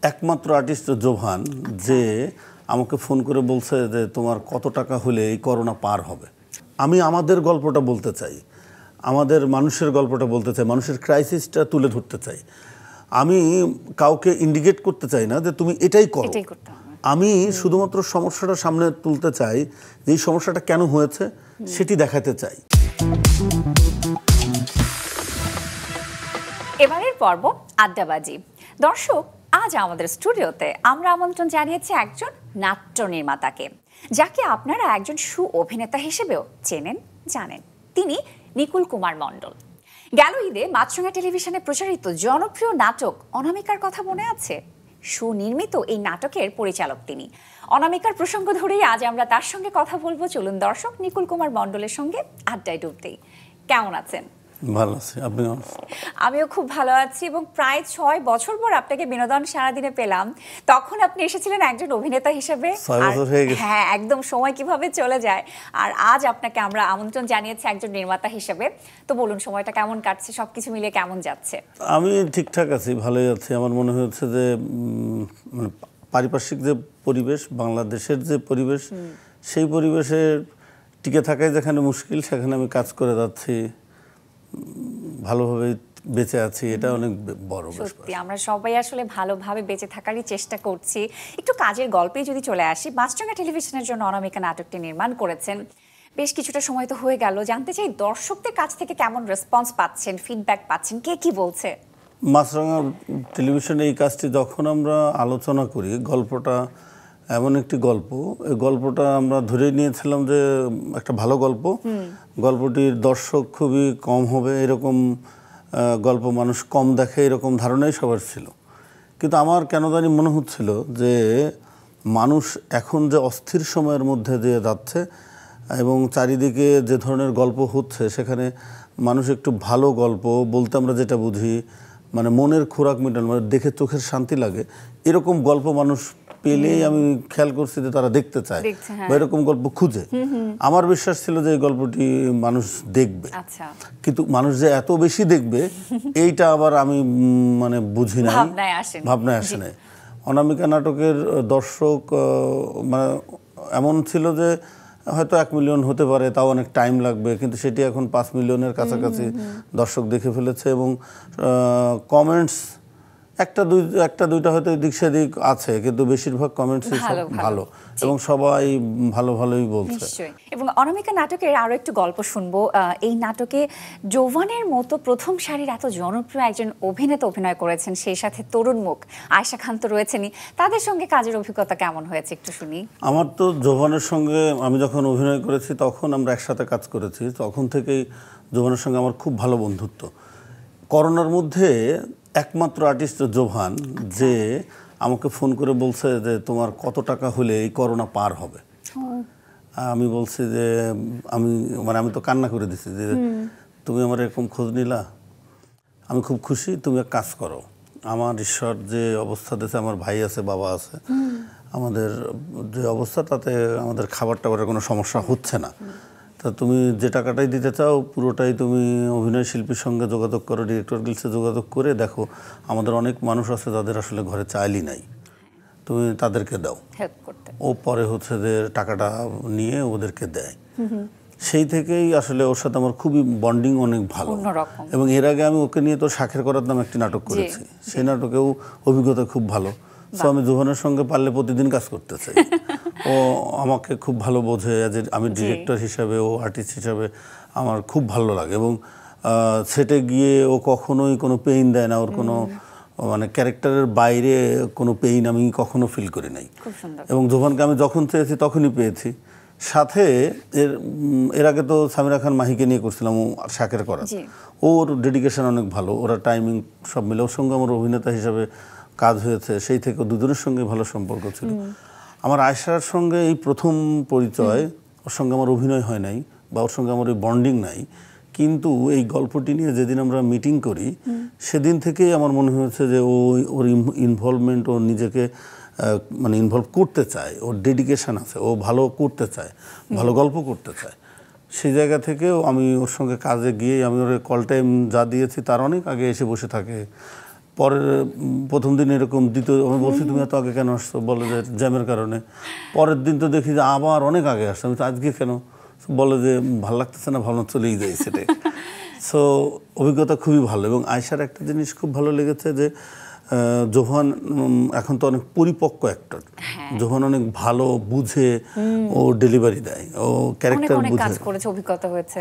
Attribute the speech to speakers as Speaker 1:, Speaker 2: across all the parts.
Speaker 1: একমাত্র আর্টিস্ট জোভান যে আমাকে ফোন করে বলছে যে তোমার কত টাকা হলে এই করোনা পার হবে। আমি আমাদের গল্পটা বলতে চাই, আমাদের মানুষের গল্পটা বলতে চাই, মানুষের ক্রাইসিসটা তুলে ধরতে চাই। আমি কাউকে ইন্ডিকেট করতে চাই না যে তুমি এটাই করো। আমি শুধুমাত্র সমস্যাটা সামনে তুলতে চাই, যে এই সমস্যাটা কেন হয়েছে সেটি দেখাতে চাই।
Speaker 2: এবারের পর্ব আড্ডাবাজি। দর্শক, আজ আমাদের স্টুডিওতে আমরা আমন্ত্রণ জানিয়েছি একজন নাট্য নির্মাতাকে, যাকে আপনারা একজন অভিনেতা হিসেবেও চেনেন জানেন। তিনি নিকুল কুমার মণ্ডল। গেল ঈদে মাছরাঙা টেলিভিশনে প্রচারিত জনপ্রিয় নাটক অনামিকার কথা মনে আছে? সুনির্মিত এই নাটকের পরিচালক তিনি। অনামিকার প্রসঙ্গ ধরেই আজ আমরা তার সঙ্গে কথা বলবো। চলুন দর্শক, নিকুল কুমার মণ্ডলের সঙ্গে আড্ডায় ডুবতেই। কেমন আছেন?
Speaker 1: ভালো আছি, আপনি?
Speaker 2: আমিও খুব ভালো আছি, এবং প্রায় 6 বছর পর আপনাকে বিনোদন সারাদিনে পেলাম। তখন আপনি এসেছিলেন একজন অভিনেতা হিসেবে। হ্যাঁ, একদম সময় কিভাবে চলে যায়। আর আজ আপনাকে আমরা আমন্ত্রণ জানিয়েছি একজন নির্মাতা হিসেবে। তো বলুন, সময়টা কেমন কাটছে, সবকিছু মিলিয়ে কেমন যাচ্ছে?
Speaker 1: আমি ঠিকঠাক আছি, ভালোই আছি। আমার মনে হচ্ছে যে মানে পারিপার্শ্বিক যে পরিবেশ, বাংলাদেশের যে পরিবেশ, সেই পরিবেশে টিকে থাকাই যেখানে মুশকিল, সেখানে আমি কাজ করে যাচ্ছি, ভালোভাবে বেঁচে আছি। এটা অনেক বড় ব্যাপার।
Speaker 2: সত্যি আমরা সবাই আসলে ভালোভাবে বেঁচে থাকারই চেষ্টা করছি। একটু কাজের গল্পে যদি চলে আসি, মাছরাঙা টেলিভিশনের জন্য অনামিকা নাটকটি নির্মাণ করেছেন। বেশ কিছুটা সময় তো হয়ে গেল। জানতে চাই দর্শকদের কাছ থেকে কেমন রেসপন্স পাচ্ছেন, ফিডব্যাক পাচ্ছেন, কে কি বলছে?
Speaker 1: মাছরাঙা টেলিভিশনে এই কাজটি যখন আমরা আলোচনা করি, গল্পটা এমন একটি গল্প, এই গল্পটা আমরা ধরে নিয়েছিলাম যে একটা ভালো গল্প, গল্পটির দর্শক খুবই কম হবে, এরকম গল্প মানুষ কম দেখে, এরকম ধারণাই সবার ছিল। কিন্তু আমার কেন জানি মনে হচ্ছিল যে মানুষ এখন যে অস্থির সময়ের মধ্যে দিয়ে যাচ্ছে এবং চারিদিকে যে ধরনের গল্প হচ্ছে, সেখানে মানুষ একটু ভালো গল্প বলতে আমরা যেটা বুঝি, মানে মনের খোরাক মেটানো, মানে দেখে চোখের শান্তি লাগে, এরকম গল্প মানুষ পেলেই আমি খেয়াল করছি যে তারা দেখতে চায় বা এরকম গল্প খুঁজে। আমার বিশ্বাস ছিল যে এই গল্পটি মানুষ দেখবে, কিন্তু মানুষ যে এত বেশি দেখবে এইটা আবার আমি মানে বুঝি নাই, ভাবনায় আসে নাই। অনামিকা নাটকের দর্শক মানে এমন ছিল যে হয়তো 1 মিলিয়ন হতে পারে, তাও অনেক টাইম লাগবে, কিন্তু সেটি এখন 5 মিলিয়নের কাছাকাছি দর্শক দেখে ফেলেছে। এবং কমেন্টস একটা দুইটা হয়তো এদিক সেদিক আছে, কিন্তু বেশিরভাগ কমেন্টসই ভালো এবং সবাই ভালোই বলছে।
Speaker 2: এবং অনামিকা নাটকের আরো একটু গল্প শুনবো। এই নাটকে জোভানের মতো প্রথম সারির এত জনপ্রিয় একজন অভিনেতা অভিনয় করেছেন, সেই সাথে তরুণ মুখ আয়েশা খান তো রয়েছেনই। তাদের সঙ্গে কাজের অভিজ্ঞতা কেমন হয়েছে একটু শুনি।
Speaker 1: আমার তো জোভানের সঙ্গে আমি যখন অভিনয় করেছি তখন আমরা একসাথে কাজ করেছি, তখন থেকেই জোভানের সঙ্গে আমার খুব ভালো বন্ধুত্ব। করোনার মধ্যে একমাত্র আর্টিস্ট জোভান যে আমাকে ফোন করে বলছে যে তোমার কত টাকা হলে এই করোনা পার হবে। আমি বলছি যে আমি তো কান্না করে দিছি যে তুমি আমার এরকম খোঁজ নিলা, আমি খুব খুশি। তুমি এক কাজ করো, আমার ঈশ্বর যে অবস্থা দিয়েছে, আমার ভাই আছে, বাবা আছে, আমাদের যে অবস্থা তাতে আমাদের খাবার টাবারের কোনো সমস্যা হচ্ছে না। তা তুমি যে টাকাটাই দিতে চাও পুরোটাই তুমি অভিনয় শিল্পীর সঙ্গে যোগাযোগ করো, ডিরেক্টর গিল্ডসে যোগাযোগ করে দেখো, আমাদের অনেক মানুষ আছে যাদের আসলে ঘরে চাইলই নাই, তুমি তাদেরকে দাও। ও পরে হচ্ছে যে টাকাটা নিয়ে ওদেরকে দেয়। সেই থেকেই আসলে ওর সাথে আমার খুবই বন্ডিং অনেক ভালো। এবং এর আগে আমি ওকে নিয়ে তো শাখের করার নামে একটি নাটক করেছি, সেই নাটকেও অভিজ্ঞতা খুব ভালো। সো আমি জোভানের সঙ্গে পারলে প্রতিদিন কাজ করতে চাই। ও আমাকে খুব ভালো বোঝে, আমি ডিরেক্টর হিসাবে, ও আর্টিস্ট হিসাবে আমার খুব ভালো লাগে। এবং সেটে গিয়ে ও কখনোই কোনো পেইন দেয় না, ওর কোনো মানে ক্যারেক্টারের বাইরে কোনো পেইন আমি কখনো ফিল করি নাই। এবং জোভানকে আমি যখন চেয়েছি তখনই পেয়েছি। সাথে এর আগে তো সামিরা খান মাহিকে নিয়ে করছিলাম শাকের করা, ওর ডেডিকেশন অনেক ভালো, ওরা টাইমিং সব মিলে, ওর সঙ্গে আমার অভিনেতা হিসাবে কাজ হয়েছে, সেই থেকে দুজনের সঙ্গে ভালো সম্পর্ক ছিল। আমার আয়েশার সঙ্গে এই প্রথম পরিচয়, ওর সঙ্গে আমার অভিনয় হয় নাই বা ওর সঙ্গে আমার ওই বন্ডিং নাই, কিন্তু এই গল্পটি নিয়ে যেদিন আমরা মিটিং করি সেদিন থেকেই আমার মনে হয়েছে যে ওর ইনভলভমেন্ট, ও নিজেকে মানে ইনভলভ করতে চায়, ওর ডেডিকেশন আছে, ও ভালো করতে চায়, ভালো গল্প করতে চায়। সেই জায়গা থেকেও আমি ওর সঙ্গে কাজে গিয়ে আমি ওর কল টাইম যা দিয়েছি তার অনেক আগে এসে বসে থাকে, পরের প্রথম দিন এরকম, দ্বিতীয় আমি বলছি তুমি এত আগে কেন আসছো, বলে যে জ্যামের কারণে। পরের দিন তো দেখি যে আবার অনেক আগে আসছে, আমি তো আজকে কেন, বলে যে ভালো লাগতেছে না, ভালো চলেই যাই সেটাই। সো অভিজ্ঞতা খুবই ভালো। এবং আয়শার একটা জিনিস খুব ভালো লেগেছে যে জোহান এখন তো অনেক পরিপক্ক অ্যাক্টর, জোহান অনেক ভালো বুঝে ও ডেলিভারি দেয়, ও ক্যারেক্টার বুঝে
Speaker 2: অভিজ্ঞতা হয়েছে।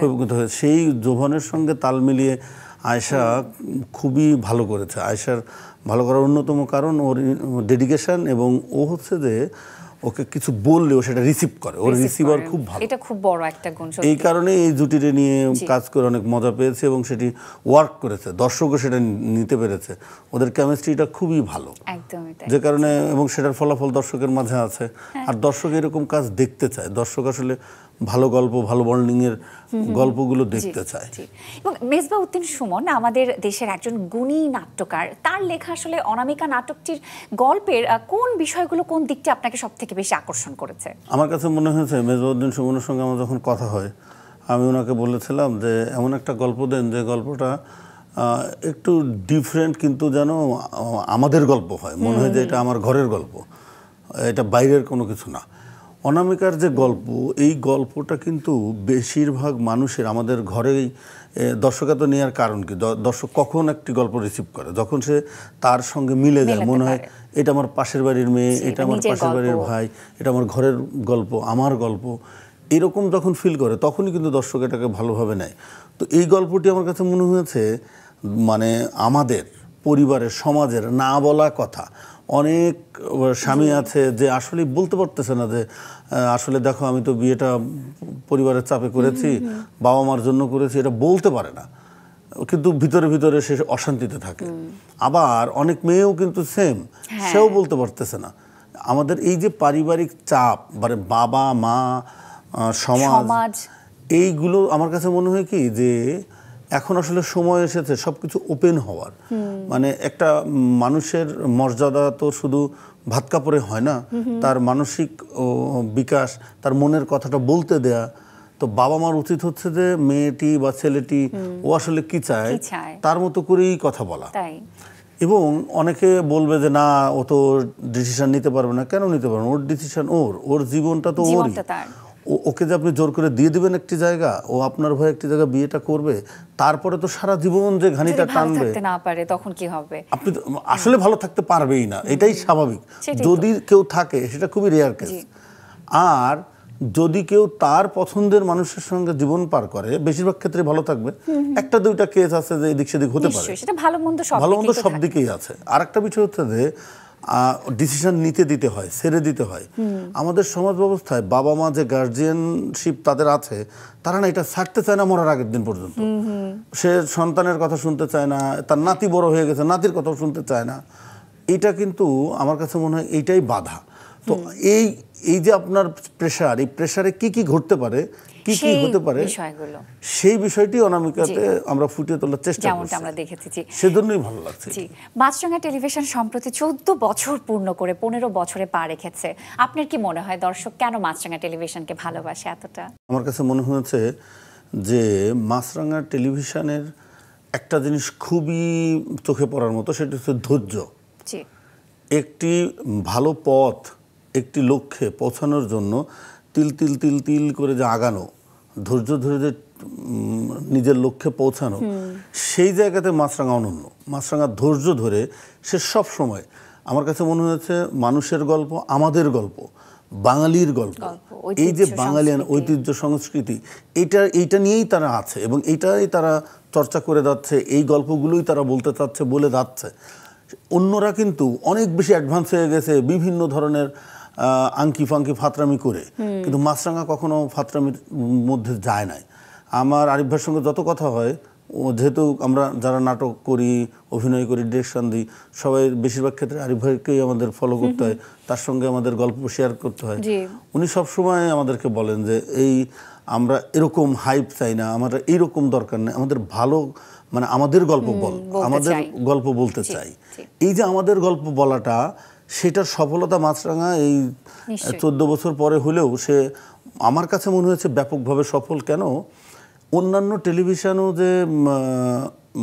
Speaker 1: সেই জোহানের সঙ্গে তাল মিলিয়ে আয়শা খুবই ভালো করেছে। আয়শার ভালো করার অন্যতম কারণ ওর ডেডিকেশন, এবং ও হচ্ছে যে ওকে কিছু বললেও সেটা রিসিভ করে, ওর রিসিভার খুব ভালো।
Speaker 2: এটা খুব বড় একটা গুণ।
Speaker 1: এই কারণে এই জুটিরে নিয়ে কাজ করে অনেক মজা পেয়েছে এবং সেটি ওয়ার্ক করেছে, দর্শকও সেটা নিতে পেরেছে। ওদের কেমিস্ট্রিটা খুবই ভালো,
Speaker 2: একদমই তাই।
Speaker 1: যে কারণে, এবং সেটার ফলাফল দর্শকের মাঝে আছে। আর দর্শক এরকম কাজ দেখতে চায়, দর্শক আসলে ভালো গল্প, ভালো বন্ডিং এর গল্পগুলো দেখতে চায়।
Speaker 2: এবং মেজবাহ উদ্দিন সুমন আমাদের দেশের একজন গুণী নাট্যকার, তার লেখা আসলে অনামিকা নাটকটির গল্পের কোন বিষয়গুলো, কোন দিকটি আপনাকে সবথেকে বেশি আকর্ষণ করেছে?
Speaker 1: আমার কাছে মনে হয়েছে মেজবাহ উদ্দিন সুমনের সঙ্গে আমার যখন কথা হয়, আমি ওনাকে বলেছিলাম যে এমন একটা গল্প দেন যে গল্পটা একটু ডিফারেন্ট, কিন্তু যেন আমাদের গল্প হয়, মনে হয় যে এটা আমার ঘরের গল্প, এটা বাইরের কোনো কিছু না। অনামিকার যে গল্প, এই গল্পটা কিন্তু বেশিরভাগ মানুষের আমাদের ঘরেই দর্শকত্ব নেওয়ার কারণ কি, দর্শক কখন একটি গল্প রিসিভ করে, যখন সে তার সঙ্গে মিলে যায়, মনে হয় এটা আমার পাশের বাড়ির মেয়ে, এটা আমার পাশের বাড়ির ভাই, এটা আমার ঘরের গল্প, আমার গল্প, এরকম যখন ফিল করে তখনই কিন্তু দর্শক এটাকে ভালোভাবে নেয়। তো এই গল্পটি আমার কাছে মনে হয়েছে মানে আমাদের পরিবারের, সমাজের না বলা কথা। অনেক স্বামী আছে যে আসলে বলতে পারতেছে না যে আসলে দেখো আমি তো বিয়েটা পরিবারের চাপে করেছি, বাবা মার জন্য করেছি, এটা বলতে পারে না, কিন্তু ভিতরে ভিতরে সে অশান্তিতে থাকে। আবার অনেক মেয়েও কিন্তু সেম, সেও বলতে পারতেছে না। আমাদের এই যে পারিবারিক চাপ, মানে বাবা মা, সমাজ, এইগুলো আমার কাছে মনে হয় কি যে এখন আসলে সময় এসেছে সবকিছু ওপেন হওয়ার। মানে একটা মানুষের মর্যাদা তো শুধু ভাত কাপড়ে হয় না, তার মানসিক বিকাশ, তার মনের কথাটা বলতে দেয়া। তো বাবা মার উচিত হচ্ছে যে মেয়েটি বা ছেলেটি ও আসলে কি চায় তার মতো করেই কথা বলা। এবং অনেকে বলবে যে না, ও তো ডিসিশন নিতে পারবে না। কেন নিতে পারবে না? ওর ডিসিশন, ওর জীবনটা তো ওরই। ওকে যে আপনি জোর করে দিয়ে দিবেন একটি জায়গা, ও আপনার ভয়ে একটি জায়গা বিয়েটা করবে, তারপরে তো সারা জীবন যে ঘানিটা টানবে,
Speaker 2: না পারে তখন কি হবে?
Speaker 1: আপনি আসলে ভালো থাকতে পারবেই না, এটাই স্বাভাবিক। যদি কেউ থাকে সেটা খুবই রেয়ার কেস। আর যদি কেউ তার পছন্দের মানুষের সঙ্গে জীবন পার করে, বেশিরভাগ ক্ষেত্রে ভালো থাকবে। একটা দুইটা কেস আছে যে এদিক সেদিক হতে পারে,
Speaker 2: ভালো মন্দ
Speaker 1: সব দিকেই আছে। আর একটা বিষয় হচ্ছে যে ডিসিশন নিতে দিতে হয়, ছেড়ে দিতে হয়। আমাদের সমাজ ব্যবস্থায় বাবা মা যে গার্জিয়ানশিপ তাদের আছে, তারা না এটা ছাড়তে চায় না মরার আগের দিন পর্যন্ত। সে সন্তানের কথা শুনতে চায় না, তার নাতি বড় হয়ে গেছে, নাতির কথাও শুনতে চায় না। এটা কিন্তু আমার কাছে মনে হয় এইটাই বাধা। তো এই যে আপনার প্রেশার, এই প্রেশারে কি কি ঘটতে পারে, কি কি হতে পারে, সেই বিষয়টি অনামিকাতে আমরা ফুটিয়ে তোলার চেষ্টা করছি, আমরা দেখেছি। সেজন্যই ভালো লাগছে।
Speaker 2: মাছরাঙা টেলিভিশন সম্প্রতি 14 বছর পূর্ণ করে 15 বছরে পা রেখেছে। আপনার কি মনে হয় দর্শক কেন মাছরাঙা টেলিভিশনকে ভালোবাসে এতটা?
Speaker 1: আমার কাছে মনে হয়েছে যে মাছরাঙা টেলিভিশনের একটা জিনিস খুবই চোখে পড়ার মতো, সেটা হচ্ছে ধৈর্য। একটি ভালো পথ, একটি লক্ষ্যে পৌঁছানোর জন্য তিল তিল তিল তিল করে যে আগানো, ধৈর্য ধরে যে নিজের লক্ষ্যে পৌঁছানো, সেই জায়গাতে মাছরাঙা অনন্য। মাছরাঙা ধৈর্য ধরে সে সব সময়, আমার কাছে মনে হয়েছে মানুষের গল্প, আমাদের গল্প, বাঙালির গল্প, এই যে বাঙালিয়ান ঐতিহ্য সংস্কৃতি, এইটা নিয়েই তারা আছে এবং এইটাই তারা চর্চা করে যাচ্ছে। এই গল্পগুলোই তারা বলতে চাচ্ছে, বলে যাচ্ছে। অন্যরা কিন্তু অনেক বেশি অ্যাডভান্স হয়ে গেছে বিভিন্ন ধরনের আংকি ফাঙ্কি ফাতরামি করে, কিন্তু মাছরাঙা কখনো ফাতরামির মধ্যে যায় নাই। আমার আরিফ ভাইয়ের সঙ্গে যত কথা হয়, যেহেতু আমরা যারা নাটক করি, অভিনয় করি, ডিরেকশন দিই, সবাই বেশিরভাগ ক্ষেত্রে আরিফ ভাইকেই আমাদের ফলো করতে হয়, তার সঙ্গে আমাদের গল্প শেয়ার করতে হয়। উনি সবসময় আমাদেরকে বলেন যে আমরা এরকম হাইপ চাই না, আমরা এইরকম দরকার নেই, আমাদের ভালো, মানে আমাদের গল্প আমাদের গল্প বলতে চাই। এই যে আমাদের গল্প বলাটা, সেটার সফলতা মাছরাঙা এই 14 বছর পরে হলেও সে আমার কাছে মনে হয়েছে ব্যাপকভাবে সফল। কেন? অন্যান্য টেলিভিশনও যে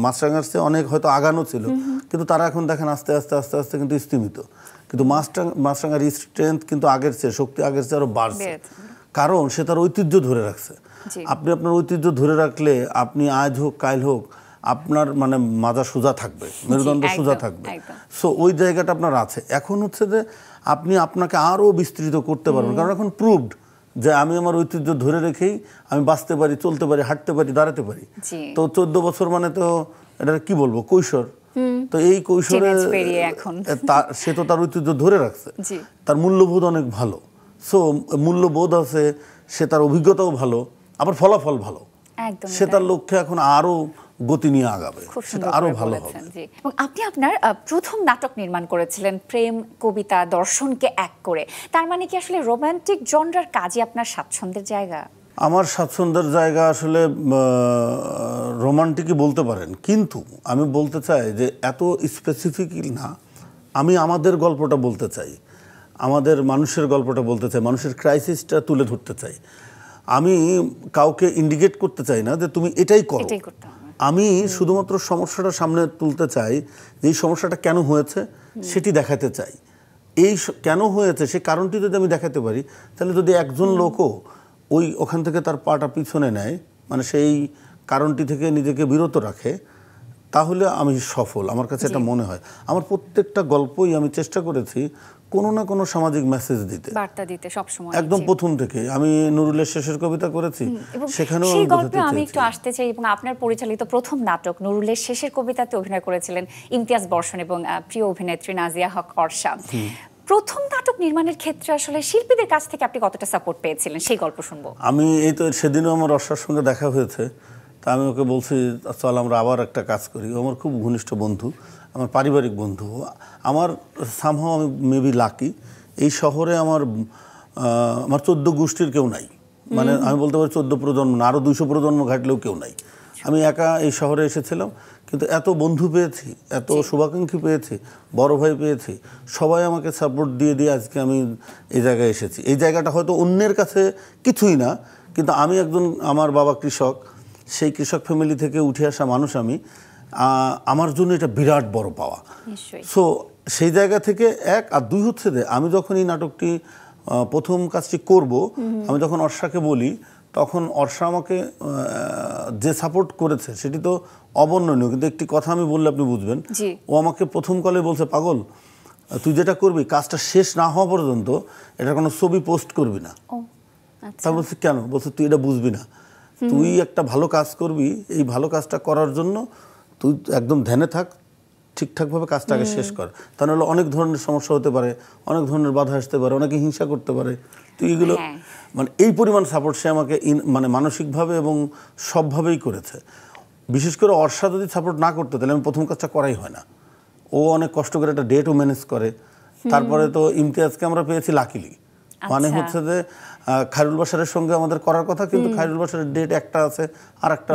Speaker 1: মাছরাঙার চেয়ে অনেক হয়তো আগানো ছিল, কিন্তু তারা এখন দেখেন আস্তে আস্তে আস্তে আস্তে কিন্তু স্তিমিত। কিন্তু মাছরাঙার স্ট্রেংথ কিন্তু আগের চেয়ে, শক্তি আগের চেয়ে আরো বাড়ছে, কারণ সে তার ঐতিহ্য ধরে রাখছে। আপনি আপনার ঐতিহ্য ধরে রাখলে আপনি আজ হোক কাল হোক আপনার মানে মাজা সোজা থাকবে, মেরুদণ্ড সোজা থাকবে। সো ওই জায়গাটা আপনার আছে। এখন হচ্ছে যে আপনি আপনাকে আরো বিস্তৃত করতে পারবেন, কারণ এখন প্রুভড যে আমি আমার ঐতিহ্য ধরে রেখেই আমি বাঁচতে পারি, চলতে পারি, হাঁটতে পারি, দাঁড়াতে পারি। তো 14 বছর মানে তো এটা কি বলবো, কৈশোর। তো এই কৈশোরে সে তো তার ঐতিহ্য ধরে রাখছে, তার মূল্যবোধ অনেক ভালো। সো মূল্যবোধ আছে, সে তার অভিজ্ঞতাও ভালো, আবার ফলাফল ভালো, সে তার লক্ষ্যে এখন আরো গতি নিয়ে আগাবে, সেটা আরো ভালো হবে।
Speaker 2: এবং আপনি আপনার প্রথম নাটক নির্মাণ করেছিলেন প্রেম, কবিতা, দর্শনকে এক করে। তার মানে কি আসলে রোমান্টিক জনরার কাজই আপনার স্বাচ্ছন্দ্যের জায়গা?
Speaker 1: আমার স্বাচ্ছন্দ্যের জায়গা আসলে রোমান্টিকই বলতে পারেন, কিন্তু আমি বলতে চাই যে এত স্পেসিফিক না। আমি আমাদের গল্পটা বলতে চাই, আমাদের মানুষের গল্পটা বলতে চাই, মানুষের ক্রাইসিসটা তুলে ধরতে চাই। আমি কাউকে ইন্ডিকেট করতে চাই না যে তুমি এটাই করো। আমি শুধুমাত্র সমস্যাটা সামনে তুলতে চাই, যে এই সমস্যাটা কেন হয়েছে সেটি দেখাতে চাই। এই কেন হয়েছে সে কারণটি যদি আমি দেখাতে পারি, তাহলে যদি একজন লোকও ওখান থেকে তার পাটা পিছনে নেয়, মানে সেই কারণটি থেকে নিজেকে বিরত রাখে, তাহলে আমি সফল। আমার কাছে এটা মনে হয়। আমার প্রত্যেকটা গল্পই আমি চেষ্টা করেছি কোনো না কোনো সামাজিক মেসেজ দিতে,
Speaker 2: বার্তা দিতে সবসময়।
Speaker 1: একদম প্রথম থেকে আমি নুরুলের শেষের কবিতা করেছি, সেখানেও
Speaker 2: সেই গল্পে আমি একটু আসতে চাই। এবং আপনার পরিচালিত প্রথম নাটক নুরুলের শেষের কবিতাতে অভিনয় করেছিলেন ইমতিয়াজ বর্ষণ এবং প্রিয় অভিনেত্রী নাজিয়া হক অর্ষা। প্রথম নাটক নির্মাণের ক্ষেত্রে আসলে শিল্পীদের কাছ থেকে আপনি কতটা সাপোর্ট পেয়েছিলেন, সেই গল্প শুনবো।
Speaker 1: আমি এই তো সেদিনও আমার অর্ষার সঙ্গে দেখা হয়েছে, তা আমি ওকে বলছি চল আমরা আবার একটা কাজ করি। ও আমার খুব ঘনিষ্ঠ বন্ধু, আমার পারিবারিক বন্ধু। আমার সামহাও আমি মেবি লাকি, এই শহরে আমার 14 গোষ্ঠীর কেউ নাই, মানে আমি বলতে পারি 14 প্রজন্ম না, আরও 200 প্রজন্ম ঘাটলেও কেউ নাই। আমি একা এই শহরে এসেছিলাম, কিন্তু এত বন্ধু পেয়েছি, এত শুভাকাঙ্ক্ষী পেয়েছি, বড় ভাই পেয়েছি, সবাই আমাকে সাপোর্ট দিয়ে দিয়ে আজকে আমি এই জায়গায় এসেছি। এই জায়গাটা হয়তো অন্যের কাছে কিছুই না, কিন্তু আমি একজন, আমার বাবা কৃষক, সেই কৃষক ফ্যামিলি থেকে উঠে আসা মানুষ আমি, আমার জন্য এটা বিরাট বড় পাওয়া। সো সেই জায়গা থেকে এক, আর দুই হচ্ছে যে আমি যখন এই নাটকটি প্রথম কাজটি করব, আমি যখন অর্ষাকে বলি, তখন অর্ষা আমাকে যে সাপোর্ট করেছে সেটি তো অবর্ণনীয়। কিন্তু একটি কথা আমি বললে আপনি বুঝবেন, ও আমাকে প্রথম কলে বলছে, পাগল তুই যেটা করবি কাজটা শেষ না হওয়া পর্যন্ত এটা কোনো ছবি পোস্ট করবি না। তা বলছি কেন? বলছে তুই এটা বুঝবি না, তুই একটা ভালো কাজ করবি, এই ভালো কাজটা করার জন্য তুই একদম ধ্যানে থাক, ঠিকঠাকভাবে কাজটাকে শেষ কর। তা নাহলে অনেক ধরনের সমস্যা হতে পারে, অনেক ধরনের বাধা আসতে পারে, অনেকে হিংসা করতে পারে। তুই এগুলো মানে এই পরিমাণ সাপোর্ট সে আমাকে মানে মানসিকভাবে এবং সবভাবেই করেছে। বিশেষ করে অর্ষা যদি সাপোর্ট না করতো তাহলে আমি প্রথম কাজটা করাই হয় না। ও অনেক কষ্ট করে একটা ডেটও ম্যানেজ করে। তারপরে তো ইমতিয়াজকে আমরা পেয়েছি লাকিলি, মানে হচ্ছে যে খায়রুল বাশারের সঙ্গে আমাদের করার কথা, কিন্তু খায়রুল বাশারের ডেট একটা আছে, আর একটা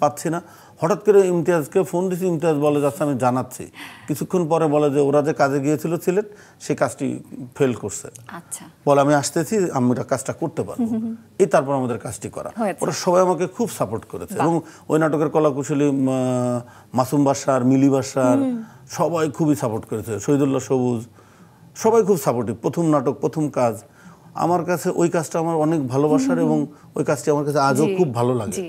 Speaker 1: পাচ্ছি না। হঠাৎ করে ইমতিয়াজকে ফোন দিছি, ইমতিয়াজ বলে যাচ্ছে আমি জানাচ্ছি। কিছুক্ষণ পরে বলে যে ওরা যে কাজে গিয়েছিল সিলেট, সেই কাজটি ফেল করছে, বলে আমি আসতেছি, আমরা কাজটা করতে পারবো। এই তারপর আমাদের কাজটি করা। ওরা সবাই আমাকে খুব সাপোর্ট করেছে, এবং ওই নাটকের কলাকুশলী মাসুম বাশার, মিলি বাশার সবাই খুবই সাপোর্ট করেছে, শহীদুল্লাহ সবুজ, সবাই খুব সাপোর্টিভ। প্রথম নাটক, প্রথম কাজ, আমার কাছে ওই কাজটা আমার অনেক ভালোবাসার, এবং ওই কাজটি আমার কাছে আজও খুব ভালো লাগে।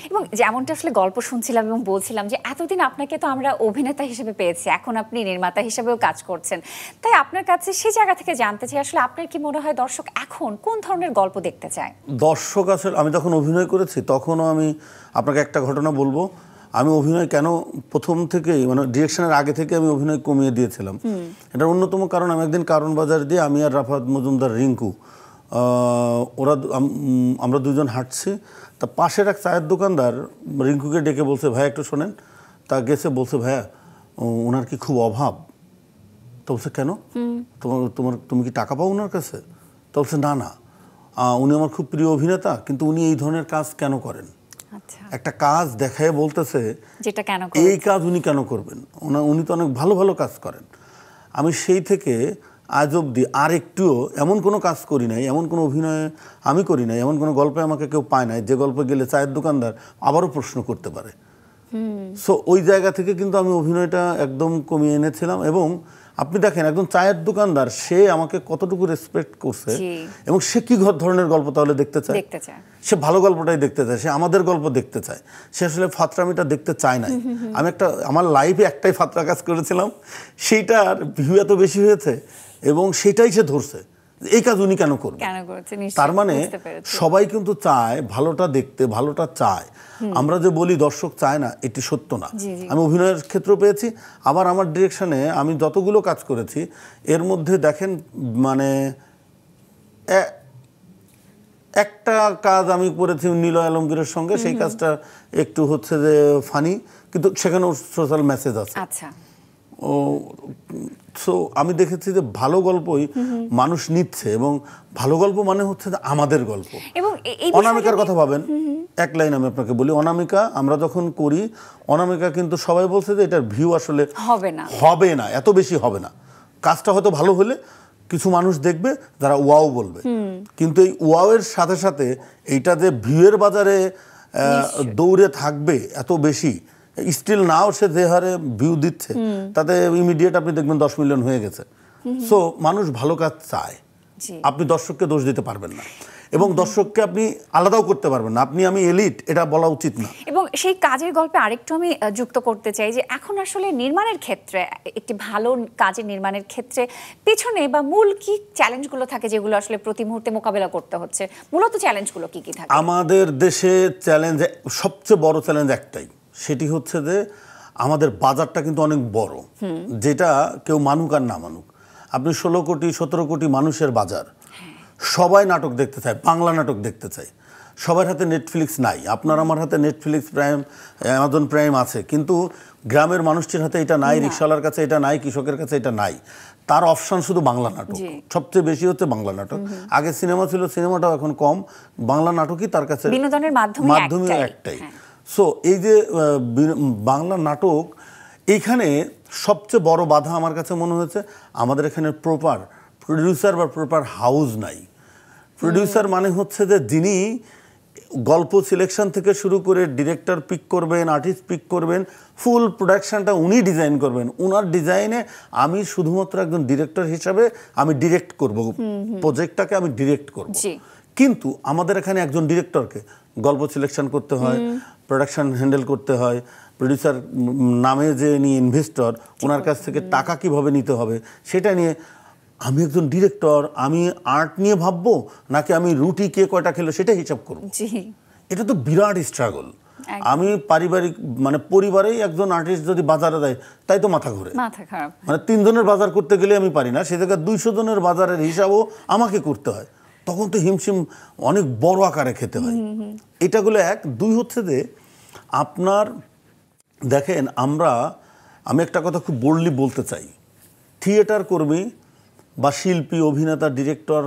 Speaker 2: এবং যেমনটা আসলে গল্প শুনছিলাম এবং বলছিলাম যে এতদিন আপনাকে তো আমরা অভিনেতা হিসেবে পেয়েছি, এখন আপনি নির্মাতা হিসেবেও কাজ করছেন, তাই আপনার কাছে সেই জায়গা থেকে জানতে চাই আসলে আপনার কি মনে হয় দর্শক এখন কোন ধরনের গল্প দেখতে চায়?
Speaker 1: দর্শক আসলে, আমি যখন অভিনয় করেছি তখনও আমি আপনাকে একটা ঘটনা বলবো, আমি অভিনয় কেন প্রথম থেকেই, মানে ডিরেকশনের আগে থেকে আমি অভিনয় কমিয়ে দিয়েছিলাম। এটার অন্যতম কারণ, আমি একদিন কারণ বাজার দিয়ে আমি আর রাফাত মজুমদার, রিঙ্কু, আমরা দুজন হাঁটছি, তা পাশের এক চায়ের দোকানদার রিঙ্কুকে ডেকে বলছে, ভাই একটু শোনেন। তা গেছে, বলছে ভাইয়া ওনার কি খুব অভাব? তো বলছে কেন, তুমি কি টাকা পাও ওনার কাছে? তো বলছে না না, উনি আমার খুব প্রিয় অভিনেতা, কিন্তু উনি এই ধরনের কাজ কেন করেন? একটা কাজ দেখায় বলতেছে এই কাজ উনি কেন করবেন, উনি তো অনেক ভালো ভালো কাজ করেন। আমি সেই থেকে আজ অবধি আর একটুও এমন কোনো কাজ করি নাই, এমন কোনো অভিনয় আমি করি নাই, এমন কোনো গল্পে আমাকে কেউ পায় নাই যে গল্পে গেলে চায়ের দোকানদার আবারও প্রশ্ন করতে পারে। সো ওই জায়গা থেকে কিন্তু আমি অভিনয়টা একদম কমিয়ে এনেছিলাম। এবং আপনি দেখেন একজন চায়ের দোকানদার সে আমাকে কতটুকু রেসপেক্ট করছে, এবং সে কি ধরনের গল্প তাহলে দেখতে চায়? সে ভালো গল্পটাই দেখতে চায়, সে আমাদের গল্প দেখতে চায়, সে আসলে ফাতরামিটা দেখতে চায় না। আমি আমার লাইফে একটাই ফাতরা কাজ করেছিলাম, সেইটার ভিউ এত বেশি হয়েছে এবং সেটাই সে ধরছে, এই কাজ উনি কেন করবেন। তার মানে সবাই কিন্তু চায় ভালোটা দেখতে, ভালোটা চায়। আমরা যে বলি দর্শক চায় না, এটি সত্য না। আমি অভিনয়ের ক্ষেত্র পেয়েছি, আবার আমার ডিরেকশনে আমি যতগুলো কাজ করেছি এর মধ্যে দেখেন মানে একটা কাজ আমি করেছি নিলয় আলমগীরের সঙ্গে, সেই কাজটা একটু হচ্ছে যে ফানি, কিন্তু সেখানেও সোশ্যাল মেসেজ আছে। ও সো আমি দেখেছি যে ভালো গল্পই মানুষ নিচ্ছে, এবং ভালো গল্প মানে হচ্ছে যে আমাদের গল্প। অনামিকার কথা ভাবেন, এক লাইন আমি আপনাকে বলি। অনামিকা আমরা যখন করি, অনামিকা কিন্তু সবাই বলছে যে এটার ভিউ আসলে হবে না, এত বেশি হবে না। কাজটা হয়তো ভালো হলে কিছু মানুষ দেখবে যারা ওয়াও বলবে, কিন্তু এই ওয়াও এর সাথে সাথে এইটা যে ভিউয়ের বাজারে দৌড়ে থাকবে এত বেশি, স্টিল নাও সে যে হারে ভিউ দিচ্ছে তাতে ইমিডিয়েট আপনি দেখবেন 10 মিলিয়ন হয়ে গেছে। সো মানুষ ভালো কাজ চায়, আপনি দর্শককে দোষ দিতে পারবেন না, এবং দর্শককে আপনি আলাদাও করতে পারবেন না। আপনি আমি এলিট এটা বলা উচিত না।
Speaker 2: এবং সেই কাজের গল্পে আরেকটু আমি যুক্ত করতে চাই যে এখন আসলে নির্মাণের ক্ষেত্রে, একটি ভালো কাজের নির্মাণের ক্ষেত্রে পেছনে বা মূল কি চ্যালেঞ্জগুলো থাকে যেগুলো আসলে প্রতি মুহূর্তে মোকাবেলা করতে হচ্ছে? মূলত চ্যালেঞ্জগুলো কি কি থাকে
Speaker 1: আমাদের দেশে? চ্যালেঞ্জ, সবচেয়ে বড় চ্যালেঞ্জ একটাই, সেটি হচ্ছে যে আমাদের বাজারটা কিন্তু অনেক বড়, যেটা কেউ মানুক আর না মানুক। আপনি 16 কোটি 17 কোটি মানুষের বাজার, সবাই নাটক দেখতে চায়, বাংলা নাটক দেখতে চায়। সবার হাতে নেটফ্লিক্স নাই, আপনার আমার হাতে নেটফ্লিক্স, প্রাইম, অ্যামাজন প্রাইম আছে, কিন্তু গ্রামের মানুষটির হাতে এটা নাই, রিক্সাওয়ালার কাছে এটা নাই, কৃষকের কাছে এটা নাই। তার অপশন শুধু বাংলা নাটক, সবচেয়ে বেশি হচ্ছে বাংলা নাটক। আগে সিনেমা ছিল, সিনেমাটাও এখন কম, বাংলা নাটকই তার কাছে
Speaker 2: বিনোদনের মাধ্যমই
Speaker 1: একটাই। সো এই যে বাংলা নাটক, এইখানে সবচেয়ে বড় বাধা আমার কাছে মনে হয়েছে আমাদের এখানে প্রপার প্রডিউসার বা প্রপার হাউস নাই। প্রডিউসার মানে হচ্ছে যে যিনি গল্প সিলেকশন থেকে শুরু করে ডিরেক্টর পিক করবেন, আর্টিস্ট পিক করবেন, ফুল প্রোডাকশনটা উনি ডিজাইন করবেন। উনার ডিজাইনে আমি শুধুমাত্র একজন ডিরেক্টর হিসাবে আমি ডিরেক্ট করব, প্রজেক্টটাকে আমি ডিরেক্ট করব। কিন্তু আমাদের এখানে একজন ডিরেক্টরকে গল্প সিলেকশন করতে হয়, প্রোডাকশন হ্যান্ডেল করতে হয়, প্রডিউসার নামে যে নিয়ে ইনভেস্টর, ওনার কাছ থেকে টাকা কিভাবে নিতে হবে সেটা নিয়ে। আমি একজন ডিরেক্টর, আমি আর্ট নিয়ে ভাববো নাকি আমি রুটি কে কয়টা খেলো সেটা হিসাব করব? এটা তো বিরাট স্ট্রাগল। আমি পারিবারিক মানে পরিবারেই একজন আর্টিস্ট যদি বাজারে দেয় তাই তো মাথা ঘুরে, মানে 3 জনের বাজার করতে গেলে আমি পারি না, সে জায়গায় 200 জনের বাজারের হিসাবও আমাকে করতে হয়। তখন তো হিমশিম অনেক বড় আকারে খেতে হয়। এটাগুলো এক। 2 হচ্ছে যে আপনার দেখেন, আমি একটা কথা খুব বোল্ডলি বলতে চাই, থিয়েটার কর্মী বা শিল্পী, অভিনেতা, ডিরেক্টর,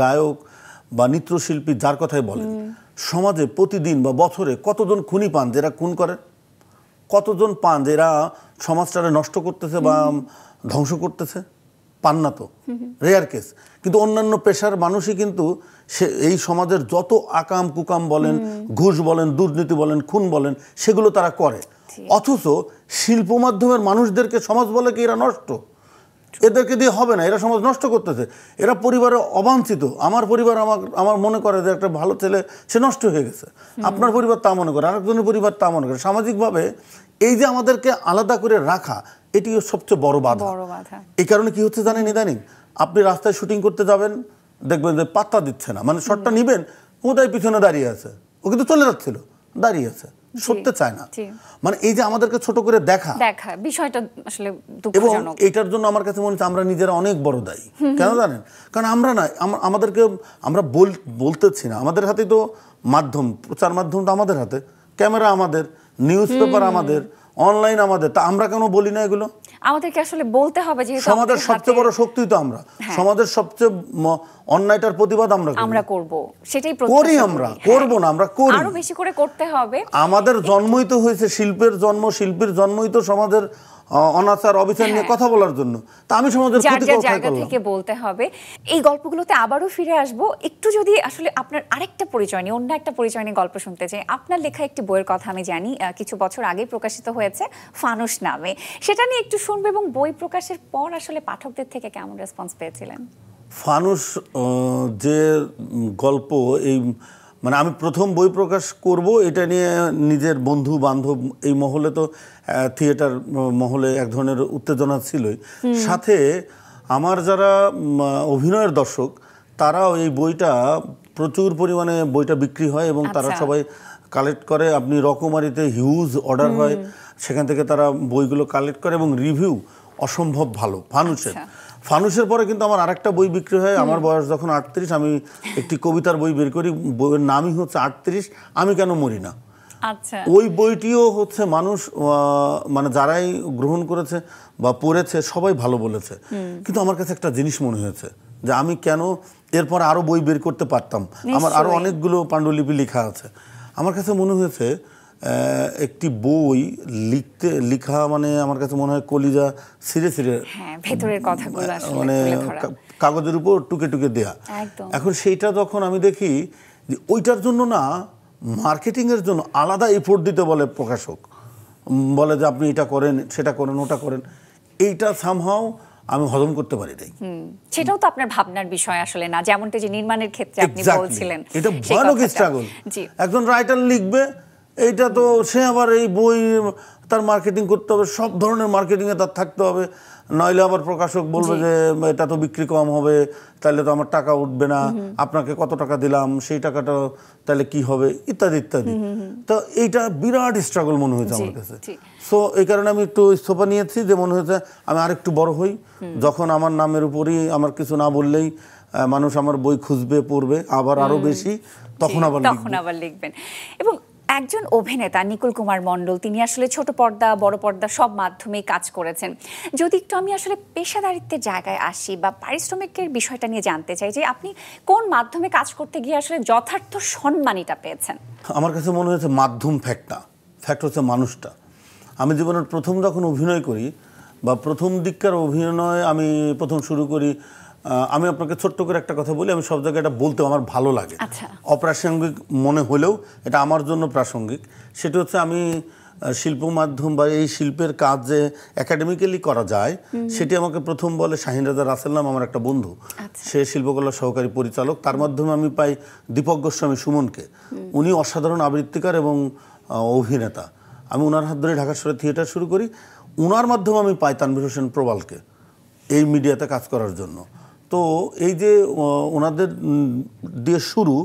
Speaker 1: গায়ক বা নৃত্যশিল্পী, যার কথাই বলেন, সমাজে প্রতিদিন বা বছরে কতজন খুনি পান যারা খুন করে? কতজন পান যারা সমাজটারে নষ্ট করতেছে বা ধ্বংস করতেছে? পান না তো, রেয়ার কেস। কিন্তু অন্যান্য পেশার মানুষই কিন্তু সে এই সমাজের যত আকাম কুকাম বলেন, ঘুষ বলেন, দুর্নীতি বলেন, খুন বলেন, সেগুলো তারা করে। অথচ শিল্প মাধ্যমের মানুষদেরকে সমাজ বলে কি এরা নষ্ট, এদেরকে দিয়ে হবে না, এরা সমাজ নষ্ট করতেছে, এরা পরিবারে অবাঞ্ছিত। আমার পরিবার আমার মনে করে যে একটা ভালো ছেলে সে নষ্ট হয়ে গেছে, আপনার পরিবার তা মনে করে, আরেকজনের পরিবার তা মনে করে। সামাজিকভাবে এই যে আমাদেরকে আলাদা করে রাখা, এটিও সবচেয়ে বড় বাধা। এই কারণে কি হচ্ছে জানেন, ইদানিং আপনি রাস্তায় শুটিং করতে যাবেন, দেখবেন যে পাত্তা দিচ্ছে না, মানে শটটা নিবেন, কোথায় পিছনে দাঁড়িয়ে আছে, ও কিন্তু চলে যাচ্ছিল, দাঁড়িয়ে আছে, সরতে চায় না। মানে এই যে আমাদেরকে ছোট করে দেখা
Speaker 2: বিষয়টা আসলে
Speaker 1: এবং এটার জন্য আমার কাছে মনে হচ্ছে আমরা নিজেরা অনেক বড় দায়ী। কেন জানেন? কারণ আমরা না, আমাদেরকে আমরা বলতেছি না, আমাদের হাতে তো মাধ্যম, প্রচার মাধ্যম তো আমাদের হাতে, ক্যামেরা আমাদের, নিউজ পেপার আমাদের, অনলাইন আমাদের, তা আমরা কেন বলি না এগুলো?
Speaker 2: আমাদেরকে আসলে বলতে হবে, যেহেতু
Speaker 1: সমাজের সবচেয়ে বড় শক্তি তো আমরা, সমাজের সবচেয়ে অন্যায়টার প্রতিবাদ আমরা
Speaker 2: করব, সেটাই
Speaker 1: করি। আমরা করব না, আমরা করি,
Speaker 2: আরো বেশি করে করতে হবে।
Speaker 1: আমাদের জন্মই তো হয়েছে শিল্পের জন্ম, শিল্পীর জন্মই তো সমাজের অনাচার অবিচার নিয়ে কথা বলার জন্য, তা আমি সমাজের
Speaker 2: যার
Speaker 1: ক্ষতি
Speaker 2: যার
Speaker 1: কোথায়
Speaker 2: জায়গা
Speaker 1: করলাম?
Speaker 2: থেকে বলতে হবে। এই গল্পগুলোতে আবারও ফিরে আসবো, একটু যদি আসলে আপনার আরেকটা পরিচয় নিয়ে, অন্য একটা পরিচয় নিয়ে গল্প শুনতে চাই। আপনার লেখা একটি বইয়ের কথা আমি জানি কিছু বছর আগেই প্রকাশিত হয়েছে ফানুস নামে, সেটা নিয়ে একটু শুনবো এবং বই প্রকাশের পর আসলে পাঠকদের থেকে কেমন রেসপন্স পেয়েছিলেন?
Speaker 1: ফানুস যে গল্প, এই মানে আমি প্রথম বই প্রকাশ করব এটা নিয়ে নিজের বন্ধু বান্ধব এই মহলে তো থিয়েটার মহলে এক ধরনের উত্তেজনা ছিলই, সাথে আমার যারা অভিনয়ের দর্শক তারাও এই বইটা প্রচুর পরিমাণে বইটা বিক্রি হয় এবং তারা সবাই কালেক্ট করে। আপনি রকমারিতে হিউজ অর্ডার হয়, সেখান থেকে তারা বইগুলো কালেক্ট করে এবং রিভিউ অসম্ভব ভালো ফানুসের। ফানুসের পরে কিন্তু আমার আরেকটা বই বিক্রি হয়। আমার বয়স যখন 38, আমি একটি কবিতার বই বের করি, বইয়ের নামই হচ্ছে 38 আমি কেন মরি না।
Speaker 2: আচ্ছা,
Speaker 1: ওই বইটিও হচ্ছে মানুষ মানে যারাই গ্রহণ করেছে বা পড়েছে সবাই ভালো বলেছে, কিন্তু আমার কাছে একটা জিনিস মনে হয়েছে যে আমি কেন এরপর আরো বই বের করতে পারতাম। আমার আরো অনেকগুলো পাণ্ডুলিপি লেখা আছে। আমার কাছে মনে হয়েছে একটি বই লেখা মানে আমার কাছে মনে হয় কলিজা ছিঁড়ে ছিঁড়ে
Speaker 2: ভেতরের কথাগুলো
Speaker 1: মানে কাগজের উপর টুকে টুকে দেয়া। এখন সেইটা যখন আমি দেখি যে ওইটার জন্য না, মার্কেটিংয়ের জন্য আলাদা এফোর্ট দিতে বলে প্রকাশক, বলে যে আপনি এটা করেন, সেটা করেন, ওটা করেন, এইটা সামহাও আমি হজম করতে পারি নাই।
Speaker 2: সেটাও তো আপনার ভাবনার বিষয় আসলে না, যেমনটা যে নির্মাণের ক্ষেত্রে আপনি বলছিলেন
Speaker 1: এটা ভয়ানক স্ট্রাগল। একজন রাইটার লিখবে, এইটা তো সে আবার এই বই তার মার্কেটিং করতে হবে, সব ধরনের মার্কেটিংয়ে তার থাকতে হবে, নইলে আবার প্রকাশক বলবে যে এটা তো বিক্রি কম হবে, তাহলে তো আমার টাকা উঠবে না, আপনাকে কত টাকা দিলাম সেই টাকাটা তাহলে কি হবে, ইত্যাদি ইত্যাদি। তো এইটা বিরাট স্ট্রাগল মনে হয়েছে আমার কাছে। সো এই কারণে আমি একটু ইস্তফা নিয়েছি, যে মনে হয়েছে আমি আরেকটু বড় হই, যখন আমার নামের উপরই আমার কিছু না বললেই মানুষ আমার বই খুঁজবে, পড়বে আবার আরো বেশি, তখন আবার
Speaker 2: লিখবেন। এবং একজন অভিনেতা নিকুল কুমার মণ্ডল, তিনি আসলে ছোট পর্দা বড় পর্দা সব মাধ্যমেই কাজ করেছেন। যদি একটু আমি আসলে পেশাদারিত্বের জায়গায় আসি বা পারিশ্রমিকের বিষয়টা নিয়ে জানতে চাই, যে আপনি কোন মাধ্যমে কাজ করতে গিয়ে আসলে যথার্থ সম্মানিটা পেয়েছেন?
Speaker 1: আমার কাছে মনে হয়েছে মাধ্যম ফ্যাক্ট না, ফ্যাক্ট হচ্ছে মানুষটা। আমি জীবনের প্রথম যখন অভিনয় করি বা প্রথম দিককার অভিনয় আমি প্রথম শুরু করি, আমি আপনাকে ছোট্ট করে একটা কথা বলি, আমি সব জায়গায় এটা বলতে আমার ভালো লাগে, অপ্রাসঙ্গিক মনে হলেও এটা আমার জন্য প্রাসঙ্গিক। সেটা হচ্ছে আমি শিল্প মাধ্যম বা এই শিল্পের কাজ যে একাডেমিক্যালি করা যায়, সেটি আমাকে প্রথম বলে শাহিন রাজা রাসেল নাম আমার একটা বন্ধু, সে শিল্পকলার সহকারী পরিচালক। তার মাধ্যমে আমি পাই দীপক গোস্বামী সুমনকে, উনি অসাধারণ আবৃত্তিকার এবং অভিনেতা। আমি ওনার হাত ধরে ঢাকা শহরে থিয়েটার শুরু করি, ওনার মাধ্যমে আমি পাই তানভীর হোসেন প্রবালকে এই মিডিয়াতে কাজ করার জন্য। তো এই যে ওনাদের দিয়ে শুরু,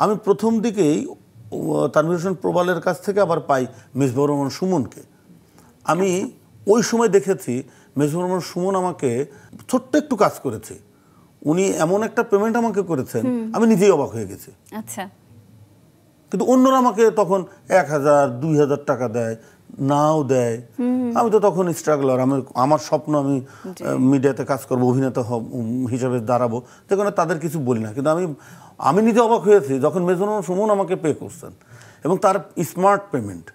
Speaker 1: আমি প্রথম দিকেই তানভীর হোসেন প্রবালের কাছ থেকে আবার পাই মেজবাহুর রহমান সুমনকে। আমি ওই সময় দেখেছি মেজবাহুর রহমান সুমন আমাকে ছোট্ট একটু কাজ করেছে, উনি এমন একটা পেমেন্ট আমাকে করেছেন আমি নিজেই অবাক হয়ে গেছি।
Speaker 2: আচ্ছা,
Speaker 1: কিন্তু অন্যরা আমাকে তখন 1000 2000 টাকা দেয়, নাও দেয়। আমি তো তখন স্ট্রাগলার, আমার স্বপ্ন আমি মিডিয়াতে কাজ করবো, অভিনেতা হিসাবে দাঁড়াবো, দেখুন তাদের কিছু বলি না। কিন্তু আমি নিজে অবাক হয়েছি যখন মেজবাহুর সুমন আমাকে পে করছেন, এবং তার স্মার্ট পেমেন্ট।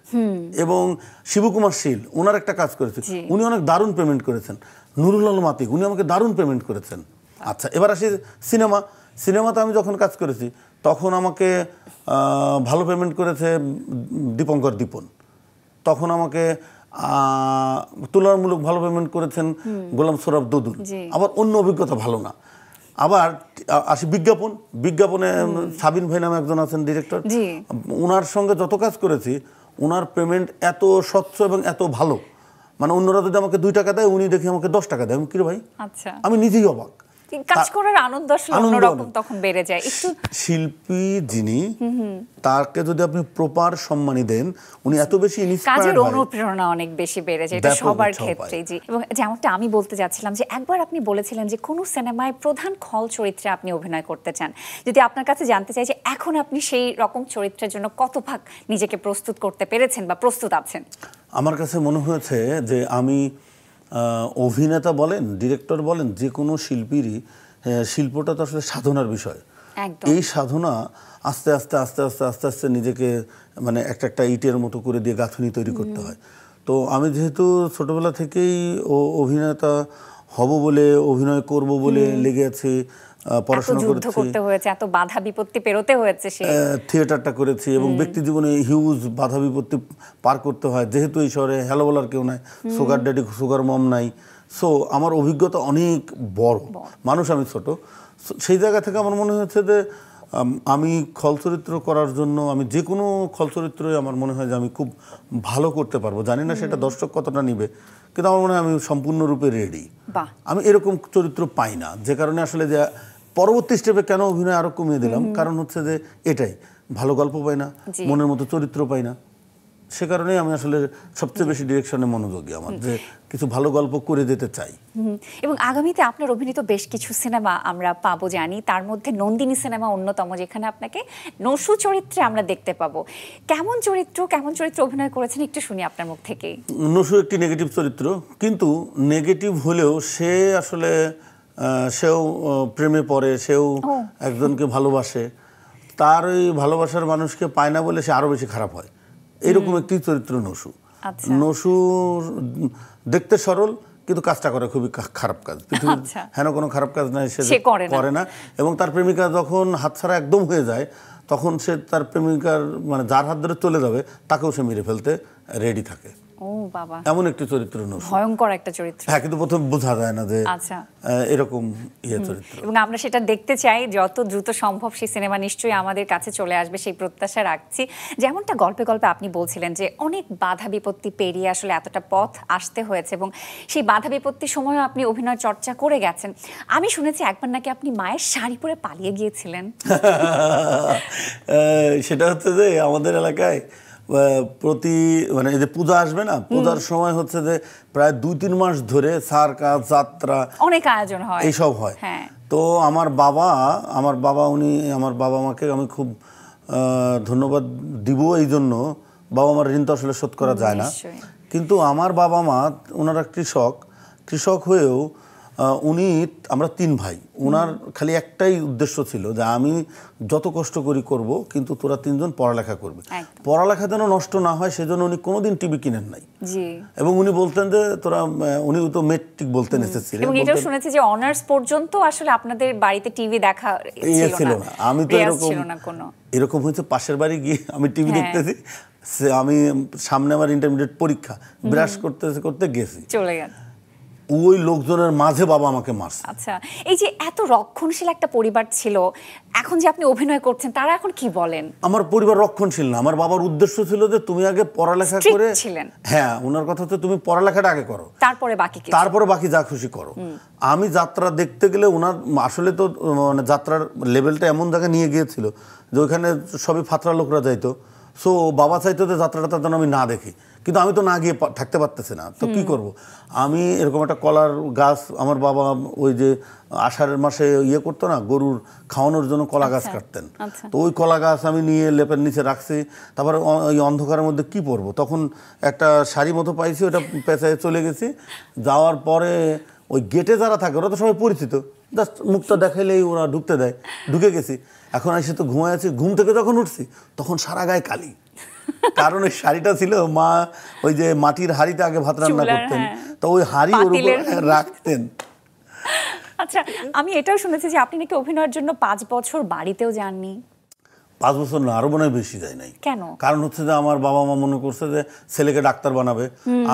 Speaker 1: এবং শিবকুমার শীল ওনার একটা কাজ করেছে, উনি অনেক দারুণ পেমেন্ট করেছেন। নুরুল আলম আতিক উনি আমাকে দারুণ পেমেন্ট করেছেন। আচ্ছা, এবার আসি সিনেমাতে আমি যখন কাজ করেছি তখন আমাকে ভালো পেমেন্ট করেছে দীপঙ্কর দীপন, তখন আমাকে তুলনামূলক ভালো পেমেন্ট করেছেন গোলাম সোহরাব দদুল, আবার অন্য অভিজ্ঞতা ভালো না। আবার আসি বিজ্ঞাপনে সাবিন ভাই নামে একজন আছেন ডিরেক্টর, ওনার সঙ্গে যত কাজ করেছি ওনার পেমেন্ট এত স্বচ্ছ এবং এত ভালো, মানে অন্যরা যদি আমাকে 2 টাকা দেয় উনি দেখি আমাকে 10 টাকা দেয়। আমি কি রে ভাই, আমি নিজেই অবাক।
Speaker 2: কাজ করার আনন্দ আসলে অন্যরকম তখন বেড়ে যায়। একটু
Speaker 1: শিল্পী যিনি, তাকে যদি আপনি প্রপার সম্মানী দেন, উনি এত বেশি ইন্সপায়ার্ড হয়,
Speaker 2: কাজের অনুপ্রেরণা অনেক বেশি বেড়ে যায়, এটা সবার ক্ষেত্রেই। জি, এবং যেমনটা আমি বলতে যাচ্ছিলাম যে একবার আপনি বলেছিলেন যে কোন সিনেমায় প্রধান খল চরিত্রে আপনি অভিনয় করতে চান। যদি আপনার কাছে জানতে চাই যে এখন আপনি সেই রকম চরিত্রের জন্য কত ভাগ নিজেকে প্রস্তুত করতে পেরেছেন বা প্রস্তুত আছেন?
Speaker 1: আমার কাছে মনে হয়েছে যে আমি অভিনেতা বলেন, ডিরেক্টর বলেন, যে কোনো শিল্পীরই শিল্পটা তো আসলে সাধনার বিষয়। এই সাধনা আস্তে আস্তে আস্তে আস্তে আস্তে আস্তে নিজেকে মানে একটা ইটের মতো করে দিয়ে গাঁথুনি তৈরি করতে হয়। তো আমি যেহেতু ছোটবেলা থেকেই অভিনেতা হব বলে, অভিনয় করব বলে লেগে আছি, পড়াশোনা
Speaker 2: যুদ্ধ
Speaker 1: করেছি,
Speaker 2: করতে হয়েছে, এত বাধা বিপত্তি পেরোতে হয়েছে, সে
Speaker 1: থিয়েটারটা করেছি এবং ব্যক্তি জীবনে হিউজ বাধা বিপত্তি পার করতে হয়, যেহেতু এই শহরে হ্যালো বলার কেউ নাই, সুগার ড্যাডি সুগার মম নাই। সো আমার অভিজ্ঞতা অনেক বড়, মানুষ আমি ছোট। সেই জায়গা থেকে আমার মনে হয়েছে যে আমি খল চরিত্র করার জন্য, আমি যে কোনো খল চরিত্রই আমার মনে হয় যে আমি খুব ভালো করতে পারবো। জানি না সেটা দর্শক কতটা নিবে, কিন্তু আমার মনে হয় আমি সম্পূর্ণরূপে রেডি। আমি এরকম চরিত্র পাই না, যে কারণে আসলে যে পরবর্তী স্টেপে কেন অভিনয় আরো কমিয়ে দিলাম, কারণ হচ্ছে যে এটাই, ভালো গল্প পাই না, মনের মতো চরিত্র পাই না। সে কারণেই আমি আসলে সবচেয়ে বেশি ডিরেকশনে মনোযোগী, আমার যে কিছু ভালো গল্প করে যেতে চাই।
Speaker 2: এবং আগামীতে আপনার অভিনীত বেশ কিছু সিনেমা আমরা পাবো জানি, তার মধ্যে নন্দিনী সিনেমা অন্যতম, যেখানে আপনাকে নসু চরিত্রে আমরা দেখতে পাবো। কেমন চরিত্র অভিনয় করেছেন একটু শুনি আপনার মুখ থেকে।
Speaker 1: নসু একটি নেগেটিভ চরিত্র, কিন্তু নেগেটিভ হলেও সে আসলে সেও প্রেমে পড়ে, সেও একজনকে ভালোবাসে, তার ওই ভালোবাসার মানুষকে পায় না বলে সে আরো বেশি খারাপ হয়, এরকম একটি চরিত্র নসু। নসু দেখতে সরল, কিন্তু কাজটা করে খুবই খারাপ কাজ। পৃথিবীর হেন কোনো খারাপ কাজ নাই সে করে না। এবং তার প্রেমিকা যখন হাতছাড়া একদম হয়ে যায়, তখন সে তার প্রেমিকার মানে যার হাত ধরে চলে যাবে তাকেও সে মেরে ফেলতে রেডি থাকে।
Speaker 2: ও বাবা,
Speaker 1: এমন একটি চরিত্র নসু,
Speaker 2: ভয়ঙ্কর একটা চরিত্র।
Speaker 1: হ্যাঁ, কিন্তু প্রথমে বোঝা যায় না যে এরকম চরিত্র।
Speaker 2: এবং আমরা সেটা দেখতে চাই, যত দ্রুত সম্ভব সেই সিনেমা নিশ্চয়ই আমাদের কাছে চলে আসবে, সেই প্রত্যাশা রাখছি। যেমনটা গল্পে গল্পে আপনি বলছিলেন যে অনেক বাধা বিপত্তি পেরিয়ে আসলে এতটা পথ আসতে হয়েছে, এবং সেই বাধা বিপত্তির সময়ও আপনি অভিনয় চর্চা করে গেছেন। আমি শুনেছি একবার নাকি আপনি মায়ের শাড়ি পরে পালিয়ে গিয়েছিলেন।
Speaker 1: সেটা হচ্ছে যে আমাদের এলাকায় প্রতি মানে এই যে পূজা আসবে না, পূজার সময় হচ্ছে যে প্রায় 2-3 মাস ধরে সার্কাস, যাত্রা,
Speaker 2: অনেক আয়োজন হয়,
Speaker 1: এইসব হয়। তো আমার বাবা আমার বাবা মাকে আমি খুব ধন্যবাদ দিব এই জন্য। বাবা মার ঋণ তো আসলে শোধ করা যায় না, কিন্তু আমার বাবা মা ওনারা কৃষক হয়েও আমরা 3 ভাই, ওনার খালি একটাই উদ্দেশ্য ছিল যে আমি যত কষ্ট করি করব, কিন্তু তোরা 3 জন পড়ালেখা করবে, পড়ালেখা যেন নষ্ট না হয়, সেজন্য উনি কোনোদিন টিভি কিনেন নাই। এবং উনি বলতেন যে তোরা, উনি তো মেট্রিক বলতেন এসেছিলেন,
Speaker 2: এবং এটাও শুনেছি যে অনার্স পর্যন্ত আসলে আপনাদের বাড়িতে টিভি দেখা ছিল না।
Speaker 1: আমি তো এরকম হয়েছে, পাশের বাড়ি গিয়ে আমি টিভি দেখতেছি, আমি সামনে আমার ইন্টারমিডিয়েট পরীক্ষা, ব্রাশ করতে গেছি, চলে গেছে, ওই লোকজনের মাঝে বাবা আমাকে মারছে।
Speaker 2: আচ্ছা, এই যে এত রক্ষণশীল একটা পরিবার ছিল, এখন যে আপনি অভিনয় করছেন, তারা এখন কি বলেন?
Speaker 1: আমার পরিবার রক্ষণশীল না, আমার বাবার উদ্দেশ্য ছিল যে তুমি আগে পড়ালেখা করে, হ্যাঁ, ওনার কথা হচ্ছে তুমি পড়ালেখাটা আগে করো, তারপরে বাকি যা খুশি করো। আমি যাত্রা দেখতে গেলে ওনার আসলে তো মানে যাত্রার লেভেলটা এমন জায়গায় নিয়ে গিয়েছিল যে ওইখানে সবই ফাতরা লোকরা যাইতো। সো বাবা চাইতো যে যাত্রাটা যেন আমি না দেখি, কিন্তু আমি তো না গিয়ে থাকতে পারতেছি না, তো কি করব। আমি এরকম একটা কলার গাছ, আমার বাবা ওই যে আষাঢ়ের মাসে করতো না, গরুর খাওয়ানোর জন্য কলা গাছ কাটতেন, তো ওই কলা গাছ আমি নিয়ে লেপের নিচে রাখছি। তারপরে ওই অন্ধকারের মধ্যে কি পরবো, তখন একটা শাড়ি মতো পাইছি, ওটা পেঁচায় চলে গেছি। যাওয়ার পরে ওই গেটে যারা থাকে ওরা তো সবাই পরিচিত, জাস্ট মুখটা দেখাইলেই ওরা ঢুকতে দেয়, ঢুকে গেছি। এখন এসে তো ঘুমায় আছি, ঘুম থেকে যখন উঠছি তখন সারা গায়ে কালি, কারণ ওই শাড়িটা ছিল মা ওই যে মাটির হাঁড়িতে আগে ভাত রান্না করতেন, তো ওই হাঁড়ি ওর উপর রাখতেন।
Speaker 2: আচ্ছা, আমি এটাও শুনেছি যে আপনি নাকি অভিনয়ের জন্য 5 বছর বাড়িতেও যাননি।
Speaker 1: 5 বছর না, আরো মনে হয় বেশি যায় নাই।
Speaker 2: কেন?
Speaker 1: কারণ হচ্ছে যে আমার বাবা মা মনে করছে যে ছেলেকে ডাক্তার বানাবে,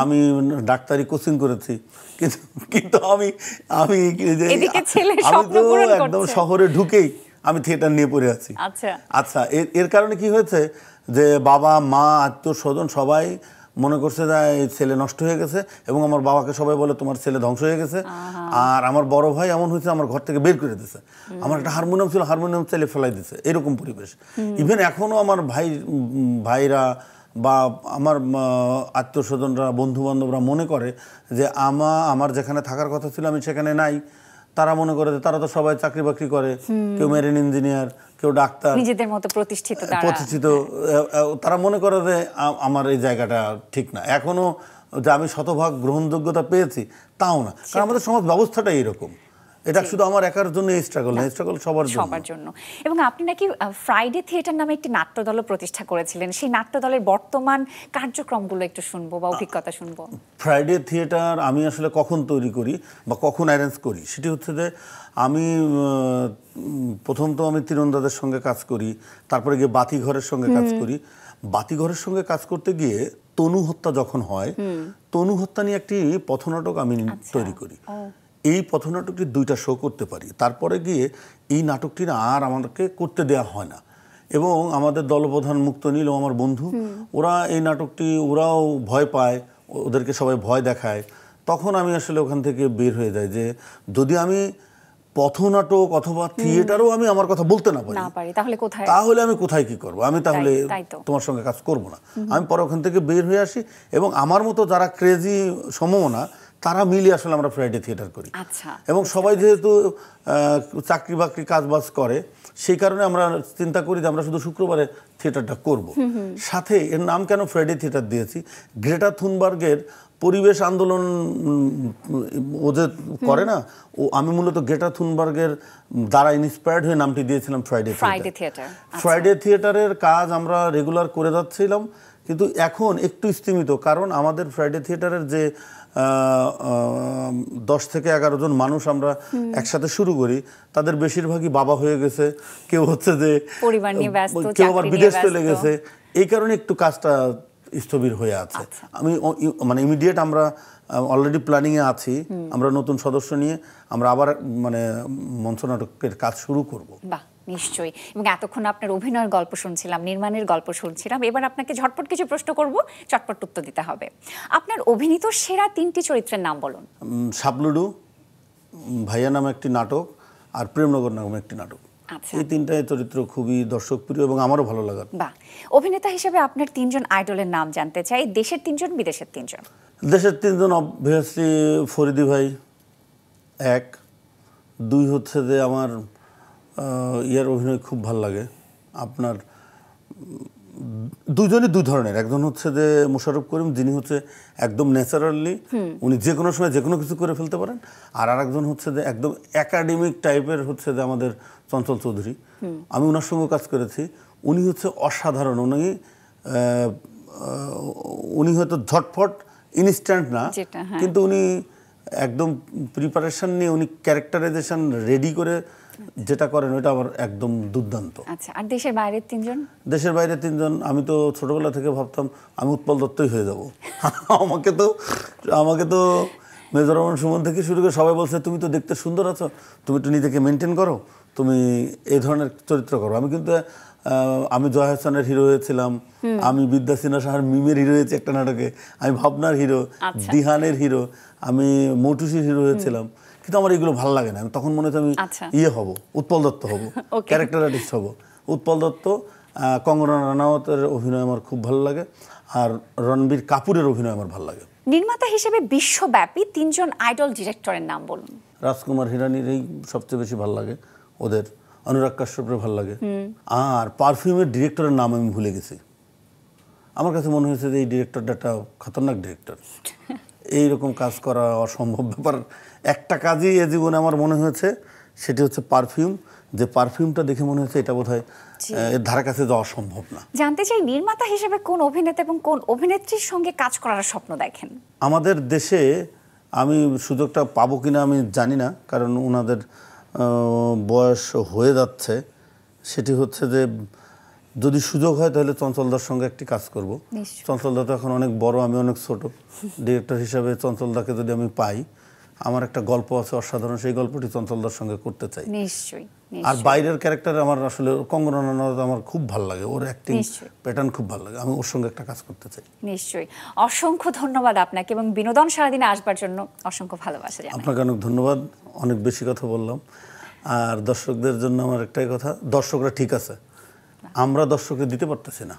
Speaker 1: আমি ডাক্তারি কোচিং করেছি, কিন্তু আমি
Speaker 2: তো
Speaker 1: একদম শহরে ঢুকেই আমি থিয়েটার নিয়ে পড়ে আছি। আচ্ছা, এর কারণে কি হয়েছে যে বাবা মা আত্মীয় স্বজন সবাই মনে করছে যে এই ছেলে নষ্ট হয়ে গেছে, এবং আমার বাবাকে সবাই বলে তোমার ছেলে ধ্বংস হয়ে গেছে। আর আমার বড় ভাই এমন হয়েছে আমার ঘর থেকে বের করে দিয়েছে, আমার একটা হারমোনিয়াম ছিল, হারমোনিয়াম ছেলে ফেলাই দিয়েছে, এরকম পরিবেশ। ইভেন এখনো আমার ভাইরা বা আমার আত্মীয় স্বজনরা, বন্ধু বান্ধবরা মনে করে যে আমার যেখানে থাকার কথা ছিল আমি সেখানে নাই। তারা মনে করে যে তারা তো সবাই চাকরি বাকরি করে, কেউ মেরিন ইঞ্জিনিয়ার, কেউ ডাক্তার,
Speaker 2: নিজেদের মতো প্রতিষ্ঠিত।
Speaker 1: তারা মনে করে যে আমার এই জায়গাটা ঠিক না। এখনো যে আমি শতভাগ গ্রহণযোগ্যতা পেয়েছি তাও না, কারণ আমাদের সমাজ ব্যবস্থাটাই এরকম। এটা শুধু আমার একার জন্য এই স্ট্রাগল না, স্ট্রাগল সবার
Speaker 2: জন্য। এবং আপনি নাকি ফ্রাইডে থিয়েটার নামে একটি নাট্যদল প্রতিষ্ঠা করেছিলেন, সেই নাট্যদলের বর্তমান কার্যক্রমগুলো একটু শুনবো বা অভিজ্ঞতা শুনবো।
Speaker 1: ফ্রাইডে থিয়েটার আমি আসলে কখন তৈরি করি বা কখন অ্যারেঞ্জ করি, সেটি হচ্ছে যে আমি প্রথম তো আমি তীরন্দাজের সঙ্গে কাজ করি, তারপরে গিয়ে বাতিঘরের সঙ্গে কাজ করি। বাতিঘরের সঙ্গে কাজ করতে গিয়ে তনু হত্যা যখন হয়, তনু হত্যা নিয়ে একটি পথনাটক আমি তৈরি করি। এই পথনাটকটি 2টা শো করতে পারি, তারপরে গিয়ে এই নাটকটি না আর আমাদেরকে করতে দেয়া হয় না। এবং আমাদের দলপ্রধান মুক্তনীল ও আমার বন্ধু, ওরা এই নাটকটি ওরাও ভয় পায়, ওদেরকে সবাই ভয় দেখায়। তখন আমি আসলে ওখান থেকে বের হয়ে যাই যে যদি আমি পথনাটক অথবা থিয়েটারও আমি আমার কথা বলতে না পারি তাহলে আমি কোথায় কি করব, আমি তাহলে তোমার সঙ্গে কাজ করব না। আমি পরে ওখান থেকে বের হয়ে আসি এবং আমার মতো যারা ক্রেজি সমমনা তারা মিলে আসলে আমরা ফ্রাইডে থিয়েটার করি। এবং সবাই যেহেতু চাকরি বাকরি কাজ বাজ করে, সেই কারণে আমরা চিন্তা করি যে আমরা শুধু শুক্রবারে থিয়েটারটা করব। সাথে এর নাম কেন ফ্রাইডে থিয়েটার দিয়েছি, গ্রেটা থুনবার্গের পরিবেশ আন্দোলন ও যে করে না, ও আমি মূলত গ্রেটা থুনবার্গের দ্বারা ইন্সপায়ার্ড হয়ে নামটি দিয়েছিলাম ফ্রাইডে থিয়েটার। ফ্রাইডে থিয়েটারের কাজ আমরা রেগুলার করে যাচ্ছিলাম, কিন্তু এখন একটু স্তীমিত, কারণ আমাদের ফ্রাইডে থিয়েটারের যে 10 থেকে 11 জন মানুষ আমরা একসাথে শুরু করি, তাদের বেশিরভাগই বাবা হয়ে গেছে, কেউ হচ্ছে যে
Speaker 2: পরিবার নিয়ে ব্যস্ত,
Speaker 1: কেউ আবার বিদেশ চলে গেছে। এই কারণে একটু কাজটা স্থবির হয়ে আছে। আমি মানে ইমিডিয়েট আমরা অলরেডি প্ল্যানিংয়ে আছি, আমরা নতুন সদস্য নিয়ে আমরা আবার মানে মঞ্চনাটকের কাজ শুরু করব।
Speaker 2: বাহ, নিশ্চয়ই। এবং এতক্ষণ আপনার অভিনয়ের গল্প শুনছিলাম, নির্মাণের গল্প শুনছিলাম, এবার আপনাকে ঝটপট কিছু প্রশ্ন করব, চটপট উত্তর দিতে হবে। আপনার অভিনীত সেরা 3টি চরিত্রের নাম বলুন।
Speaker 1: সাপলুডু, ভাইয়া নামে একটি নাটক, আর প্রেমনগর নামে একটি নাটক। এই 3টাই চরিত্র খুবই দর্শকপ্রিয় এবং আমারও ভালো লাগার।
Speaker 2: বাহ। অভিনেতা হিসেবে আপনার 3জন আইডলের নাম জানতে চাই, দেশের 3জন, বিদেশের 3জন।
Speaker 1: দেশের 3জন অবভিয়াসলি ফরিদি ভাই 1, 2 হচ্ছে যে আমার ইয়ার অভিনয় খুব ভালো লাগে। আপনার 2জনই 2 ধরনের, একজন হচ্ছে যে মোশাররফ করিম, যিনি হচ্ছে একদম ন্যাচারালি উনি যে কোনো সময় যে কোনো কিছু করে ফেলতে পারেন, আর আরেকজন হচ্ছে যে একদম একাডেমিক টাইপের হচ্ছে যে আমাদের চঞ্চল চৌধুরী। আমি ওনার সঙ্গে কাজ করেছি, উনি হচ্ছে অসাধারণ। উনি হয়তো ঝটফট ইনস্ট্যান্ট না, কিন্তু উনি একদম প্রিপারেশন নিয়ে উনি ক্যারেক্টারাইজেশন রেডি করে যেটা করেন ওটা আমার একদম দুর্দান্ত।
Speaker 2: আচ্ছা, আর দেশের বাইরের 3জন?
Speaker 1: দেশের বাইরে 3জন আমি তো ছোটবেলা থেকে ভাবতাম আমি উৎপল দত্তই হয়ে যাব। আমাকে তো মেজর রহমান সুমন থেকে শুরু করে সবাই বলছে তুমি তো দেখতে সুন্দর আছো, তুমি একটু নিজেকে মেনটেন করো, তুমি এই ধরনের চরিত্র করো। আমি কিন্তু আমি জয় হাসানের হিরো হয়েছিলাম, আমি বিদ্যা সিনহা সাহার মিমের হিরো হয়েছি একটা নাটকে, আমি ভাবনার হিরো, দিহানের হিরো, আমি মৌটুসির হিরো হয়েছিলাম। কিন্তু আমার এগুলো ভালো লাগে না, তখন মনে হচ্ছে আমি ইয়ে হব, উৎপল দত্ত হব, ক্যারেক্টার আর্টিস্ট হব। উৎপল দত্ত, কঙ্গনা রানাওয়াতের অভিনয় আমার খুব ভালো লাগে, আর রণবীর কাপুরের অভিনয় আমার ভালো লাগে।
Speaker 2: নির্মাতা হিসেবে বিশ্বব্যাপী 3জন আইডল ডিরেক্টরের নাম বলুন।
Speaker 1: রাজকুমার হিরানির এই সবচেয়ে বেশি ভালো লাগে, ওদের অনুরাগ কাশ্যপের ভালো লাগে। আর পারফিউমের ডিরেক্টরের নাম আমি ভুলে গেছি, আমার কাছে মনে হয়েছে যে এই ডিরেক্টরটা একটা খতরনাক ডিরেক্টর। এইরকম কাজ করা অসম্ভব ব্যাপার। একটা কাজই এ জীবনে আমার মনে হয়েছে, সেটি হচ্ছে পারফিউম। যে পারফিউমটা দেখে মনে হচ্ছে এটা বোধহয় এর ধারে কাছে যাওয়া সম্ভব না।
Speaker 2: জানতে চাই, নির্মাতা হিসেবে কোন অভিনেতা এবং কোন অভিনেত্রীর সঙ্গে কাজ করার স্বপ্ন দেখেন?
Speaker 1: আমাদের দেশে আমি সুযোগটা পাবো কিনা আমি জানি না, কারণ ওনাদের বয়স হয়ে যাচ্ছে। সেটি হচ্ছে যে যদি সুযোগ হয় তাহলে চঞ্চলদার সঙ্গে একটি কাজ করব। চঞ্চলদা তো এখন অনেক বড়, আমি অনেক ছোট। ডিরেক্টর হিসাবে চঞ্চলদাকে যদি আমি পাই, আমার একটা গল্প আছে অসাধারণ, সেই গল্পটি চঞ্চলদার সঙ্গে করতে চাই।
Speaker 2: নিশ্চয়ই।
Speaker 1: আর বাইরের ক্যারেক্টার আমার আসলে কঙ্গনা রানাওয়াত আমার খুব ভালো লাগে, ওর অ্যাক্টিং প্যাটার্ন খুব ভালো লাগে, আমি ওর সঙ্গে একটা কাজ করতে চাই।
Speaker 2: নিশ্চয়ই। অসংখ্য ধন্যবাদ আপনাকে, এবং বিনোদন সারাদিনে আসবার জন্য অসংখ্য ভালোবাসা জানাই।
Speaker 1: আপনাকে অনেক ধন্যবাদ, অনেক বেশি কথা বললাম। আর দর্শকদের জন্য আমার একটাই কথা, দর্শকরা ঠিক আছে, আমরা দর্শকদের দিতে পারতেছি না।